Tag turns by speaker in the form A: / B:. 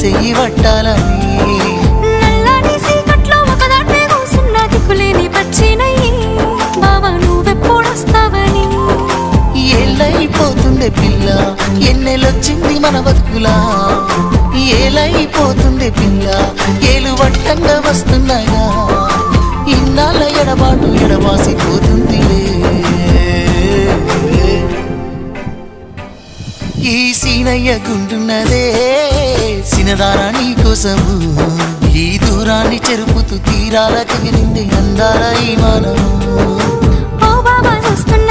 A: చెయ్యి పట్టాలని
B: నల్లని సీకట్లో ఒకదాన్నే కూసున్న దిక్కులేని పచ్చినయ్యి బావా నువ్వెప్పుడొస్తావని
A: ఏళ్ళైపోతుందే పిల్ల ఎన్నెలొచ్చింది మన బతుకులా ఏలైపోతుందే పిల్ల ఏలు వట్టంగా వస్తున్నాయా ఇన్నాళ్ళ ఎడబాటు ఎడవాసిపోతుందిలే ఈ సీనయ్య గుంటున్నదే సినదారా నీ కోసము ఈ దూరాన్ని చెరుపుతూ తీరాల కగిలింది అందాల ఈ మానవు
B: ఓ బాబా చూస్తున్నా